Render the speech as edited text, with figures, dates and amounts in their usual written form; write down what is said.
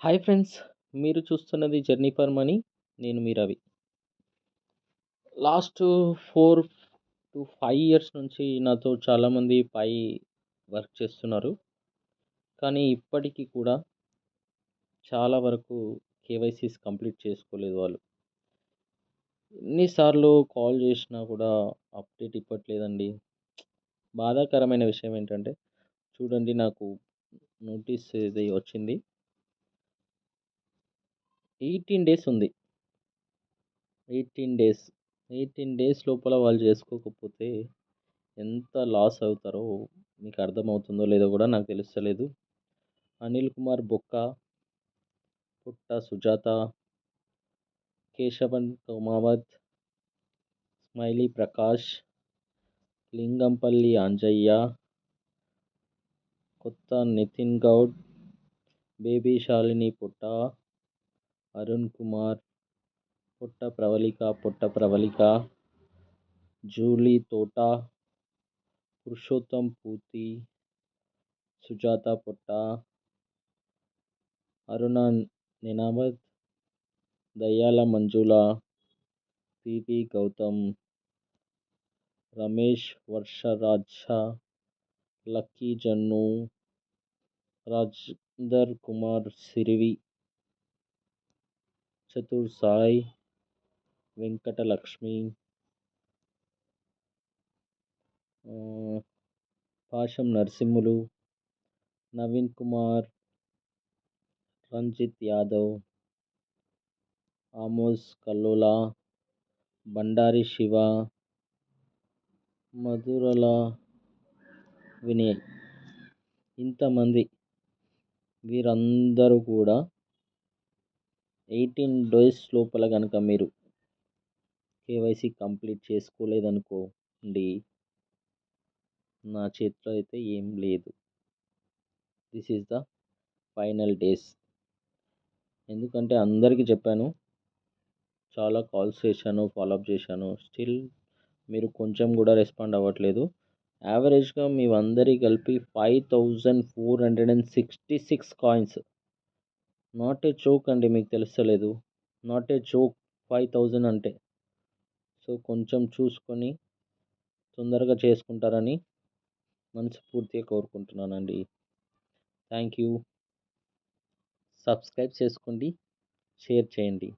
Hi friends, మీరు చూస్తున్నది journey for money. నేను మీ రవి. లాస్ట్ 4 to 5 ఇయర్స్ నుంచి నాతో చాలామంది వర్క్ చేస్తున్నారు. కానీ ఇప్పటికీ కూడా చాలా వరకు కేవైసీస్ కంప్లీట్ చేసుకోలేదు వాళ్ళు. ఎన్నిసార్లు కాల్ చేసినా కూడా అప్డేట్ ఇవ్వట్లేదండి. బాధాకరమైన విషయం ఏంటంటే చూడండి, నాకు నోటీస్ ఇది వచ్చింది. 18 డేస్ ఉంది. 18 డేస్ లోపల వాళ్ళు చేసుకోకపోతే ఎంత లాస్ అవుతారో మీకు అర్థమవుతుందో లేదో కూడా నాకు తెలుస్తలేదు. అనిల్ కుమార్ బొక్క, పుట్ట సుజాత, కేశవన్ కుమావత్, స్మైలీ ప్రకాష్, లింగంపల్లి అంజయ్య, కొత్త నితిన్ గౌడ్, బేబీ శాలిని పుట్ట, అరుణ్ కుమార్, పుట్ట ప్రవళిక, జూలీ తోట, పురుషోత్తం పూతి, సుజాత పుట్ట, అరుణ నినామత్, దయ్యాల మంజుల, పివి గౌతమ్, రమేష్ వర్షరాజ, లక్కీ జన్ను, రాజేందర్ కుమార్ సిరివి, చతుర్ సాయి, వెంకటలక్ష్మి, పాషం నరసింహులు, నవీన్ కుమార్, రంజిత్ యాదవ్, ఆమోస్ కల్లోలా, బండారి శివ, మధురల వినయ్. ఇంతమంది వీరందరూ కూడా 18 డేస్ లోపల కనుక మీరు కేవైసీ కంప్లీట్ చేసుకోలేదనుకోండి, నా చేతిలో అయితే ఏం లేదు. This is the final days. ఎందుకంటే అందరికీ చెప్పాను, చాలా కాల్స్ చేశాను, ఫాలోఅప్ చేశాను. స్టిల్ మీరు కొంచెం కూడా రెస్పాండ్ అవ్వట్లేదు. యావరేజ్గా మీ అందరికీ కలిపి 5466 కాయిన్స్. నాట్ ఏ జోక్ అండి, మీకు తెలుస్తలేదు. నాట్ ఏ జోక్ 5000 అంటే. సో కొంచెం చూసుకొని తొందరగా చేసుకుంటారని మనస్ఫూర్తిగా కోరుకుంటున్నానండి. Thank you. సబ్స్క్రైబ్ చేసుకోండి, షేర్ చేయండి.